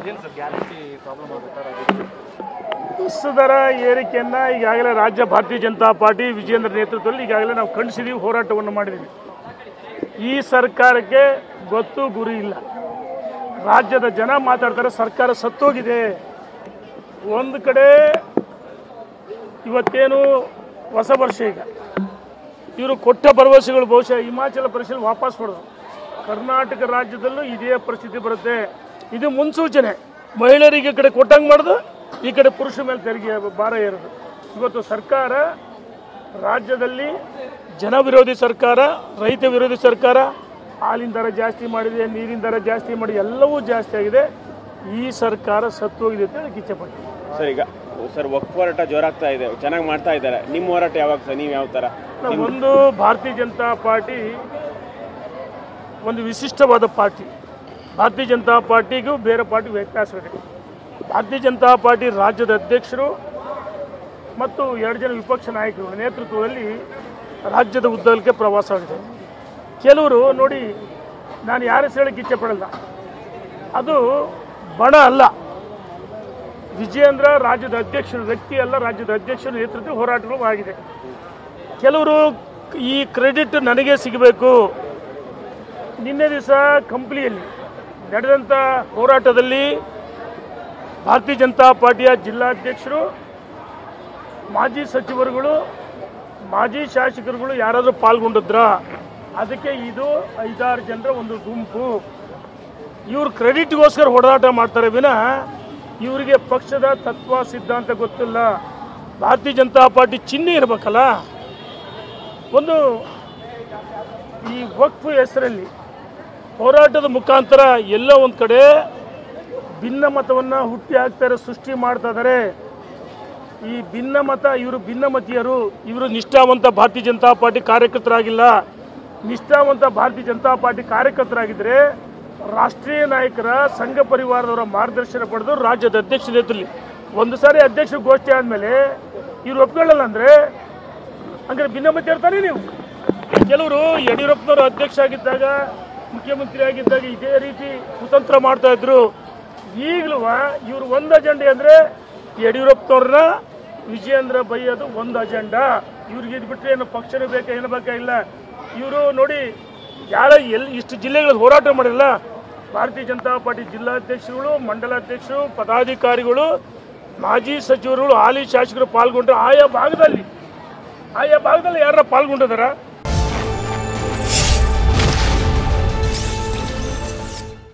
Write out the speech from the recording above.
ಏನು sir guarantee problem ಆಗುತ್ತಾ? Bus ದರ ಏರಿಕೆಯನ್ನು ಈಗಾಗಲೇ ರಾಜ್ಯ ಭಾರತೀಯ ಜನತಾ ಪಾರ್ಟಿ ವಿಜಯೇಂದ್ರ ನೇತೃತ್ವದಲ್ಲಿ ಈಗಾಗಲೇ ನಾವು ಖಂಡಿಸಿದ್ದೀವಿ, ಹೋರಾಟವನ್ನು ಮಾಡಿದ್ದೀವಿ. ಈ ಸರ್ಕಾರಕ್ಕೆ ಗೊತ್ತು ಗುರಿ ಇಲ್ಲ. ರಾಜ್ಯದ ಜನ ಮಾತಾಡ್ತಾರೆ ಸರ್ಕಾರ ಸತ್ತೋಗಿದೆ. ಒಂದು ಕಡೆ ಇವತ್ತೇನು ಹೊಸ ವರ್ಷ, ಈಗ ಇವರು ಕೊಟ್ಟ ಭರವಸೆಗಳು ಬಹುಶಃ ಹಿಮಾಚಲ ಪ್ರದೇಶದಲ್ಲಿ ವಾಪಸ್ ಪಡೆದು ಕರ್ನಾಟಕ ರಾಜ್ಯದಲ್ಲೂ ಇದೇ ಪರಿಸ್ಥಿತಿ ಬರುತ್ತೆ. ಇದು ಮುನ್ಸೂಚನೆ. ಮಹಿಳೆಯರಿಗೆ ಈ ಕಡೆ ಕೊಟ್ಟಂಗೆ ಮಾಡೋದು, ಈ ಕಡೆ ಪುರುಷರ ಮೇಲೆ ತೆರಿಗೆ ಭಾರ ಏರೋದು. ಇವತ್ತು ಸರ್ಕಾರ ರಾಜ್ಯದಲ್ಲಿ ಜನ ವಿರೋಧಿ ಸರ್ಕಾರ, ರೈತ ವಿರೋಧಿ ಸರ್ಕಾರ. ಹಾಲಿನ ದರ ಜಾಸ್ತಿ ಮಾಡಿದೆ, ನೀರಿನ ದರ ಜಾಸ್ತಿ ಮಾಡಿ, ಎಲ್ಲವೂ ಜಾಸ್ತಿ ಆಗಿದೆ. ಈ ಸರ್ಕಾರ ಸತ್ತೋಗಿದೆ ಅಂತ ಹೇಳಿ ಇಚ್ಛೆಪಡ್ತೀನಿ. ಸರ್, ಈಗ ಸರ್ ವಕ್ಫ್ ಹೋರಾಟ ಜೋರಾಗ್ತಾ ಇದೆ, ಚೆನ್ನಾಗಿ ಮಾಡ್ತಾ ಇದ್ದಾರೆ. ನಿಮ್ಮ ಹೋರಾಟ ಯಾವಾಗ ಸರ್? ನೀವು ಯಾವ ಥರ? ಒಂದು ಭಾರತೀಯ ಜನತಾ ಪಾರ್ಟಿ ಒಂದು ವಿಶಿಷ್ಟವಾದ ಪಾರ್ಟಿ. ಭಾರತೀಯ ಜನತಾ ಪಾರ್ಟಿಗೂ ಬೇರೆ ಪಾರ್ಟಿಗೂ ವ್ಯತ್ಯಾಸವಿದೆ. ಭಾರತೀಯ ಜನತಾ ಪಾರ್ಟಿ ರಾಜ್ಯದ ಅಧ್ಯಕ್ಷರು ಮತ್ತು 2 ಜನ ವಿಪಕ್ಷ ನಾಯಕರು ನೇತೃತ್ವದಲ್ಲಿ ರಾಜ್ಯದ ಉದ್ದಗಲಕ್ಕೆ ಪ್ರವಾಸ ಆಗಿದೆ. ಕೆಲವರು ನೋಡಿ, ನಾನು ಯಾರ ಹೆಸರು ಹೇಳಕ್ಕೆ ಇಚ್ಛೆ ಪಡಲ್ಲ, ಅದು ಬಣ ಅಲ್ಲ. ವಿಜಯೇಂದ್ರ ರಾಜ್ಯದ ಅಧ್ಯಕ್ಷರು, ವ್ಯಕ್ತಿ ಅಲ್ಲ, ರಾಜ್ಯದ ಅಧ್ಯಕ್ಷರ ನೇತೃತ್ವ ಹೋರಾಟಗಳು ಆಗಿದೆ. ಕೆಲವರು ಈ ಕ್ರೆಡಿಟ್ ನನಗೆ ಸಿಗಬೇಕು. ನಿನ್ನೆ ದಿವಸ ಕಂಪ್ಲಿಯಲ್ಲಿ ನಡೆದಂಥ ಹೋರಾಟದಲ್ಲಿ ಭಾರತೀಯ ಜನತಾ ಪಾರ್ಟಿಯ ಜಿಲ್ಲಾಧ್ಯಕ್ಷರು, ಮಾಜಿ ಸಚಿವರುಗಳು, ಮಾಜಿ ಶಾಸಕರುಗಳು ಯಾರಾದರೂ ಪಾಲ್ಗೊಂಡಿದ್ರ? ಅದಕ್ಕೆ ಇದು 5-6 ಜನರ ಒಂದು ಗುಂಪು. ಇವರು ಕ್ರೆಡಿಟ್ಗೋಸ್ಕರ ಹೋರಾಟ ಮಾಡ್ತಾರೆ ವಿನಃ ಇವರಿಗೆ ಪಕ್ಷದ ತತ್ವ ಸಿದ್ಧಾಂತ ಗೊತ್ತಿಲ್ಲ. ಭಾರತೀಯ ಜನತಾ ಪಾರ್ಟಿ ಚಿಹ್ನೆ ಇರಬೇಕಲ್ಲ. ಒಂದು ಈ ವಕ್ಫ್ ಹೆಸರಲ್ಲಿ ಹೋರಾಟದ ಮುಖಾಂತರ ಎಲ್ಲೋ ಒಂದು ಕಡೆ ಭಿನ್ನಮತವನ್ನು ಹುಟ್ಟಿ ಹಾಕ್ತಾರೆ, ಸೃಷ್ಟಿ ಮಾಡ್ತಾ ಇದ್ದಾರೆ. ಈ ಭಿನ್ನಮತ, ಇವರು ಭಿನ್ನಮತೀಯರು, ಇವರು ನಿಷ್ಠಾವಂತ ಭಾರತೀಯ ಜನತಾ ಪಾರ್ಟಿ ಕಾರ್ಯಕರ್ತರಾಗಿಲ್ಲ. ನಿಷ್ಠಾವಂತ ಭಾರತೀಯ ಜನತಾ ಪಾರ್ಟಿ ಕಾರ್ಯಕರ್ತರಾಗಿದ್ದರೆ ರಾಷ್ಟ್ರೀಯ ನಾಯಕರ ಸಂಘ ಪರಿವಾರದವರ ಮಾರ್ಗದರ್ಶನ ಪಡೆದು ರಾಜ್ಯದ ಅಧ್ಯಕ್ಷ ನೇತೃತ್ವದಲ್ಲಿ ಒಂದು ಸಾರಿ ಅಧ್ಯಕ್ಷ ಗೋಷ್ಠಿ ಆದಮೇಲೆ ಇವರು ಒಪ್ಕೊಳ್ಳಲ್ಲ ಅಂದರೆ ಹಂಗಾರೆ ಭಿನ್ನಮತಿ ಇರ್ತಾರೆ. ನೀವು ಕೆಲವರು ಯಡಿಯೂರಪ್ಪನವರು ಅಧ್ಯಕ್ಷ ಆಗಿದ್ದಾಗ, ಮುಖ್ಯಮಂತ್ರಿ ಆಗಿದ್ದಾಗ ಇದೇ ರೀತಿ ಕುತಂತ್ರ ಮಾಡ್ತಾ ಇದ್ರು. ಈಗಲೂ ಇವರು ಒಂದು ಅಜೆಂಡೆ ಅಂದರೆ ಯಡಿಯೂರಪ್ಪನವ್ರನ್ನ ವಿಜಯೇಂದ್ರ ಬೈಯೋದು ಒಂದು ಅಜೆಂಡಾ. ಇವ್ರಿಗೆ ಇದು ಬಿಟ್ಟರೆ ಏನು ಪಕ್ಷನೇ ಬೇಕಾ, ಏನು ಬೇಕಾಗಿಲ್ಲ. ಇವರು ನೋಡಿ, ಇಷ್ಟು ಜಿಲ್ಲೆಗಳಲ್ಲಿ ಹೋರಾಟ ಮಾಡಿಲ್ಲ. ಭಾರತೀಯ ಜನತಾ ಪಾರ್ಟಿ ಜಿಲ್ಲಾಧ್ಯಕ್ಷರುಗಳು, ಮಂಡಲಾಧ್ಯಕ್ಷರು, ಪದಾಧಿಕಾರಿಗಳು, ಮಾಜಿ ಸಚಿವರುಗಳು, ಹಾಲಿ ಶಾಸಕರು ಪಾಲ್ಗೊಂಡ್ರೆ ಆಯಾ ಭಾಗದಲ್ಲಿ ಯಾರ ಪಾಲ್ಗೊಂಡಿದಾರ?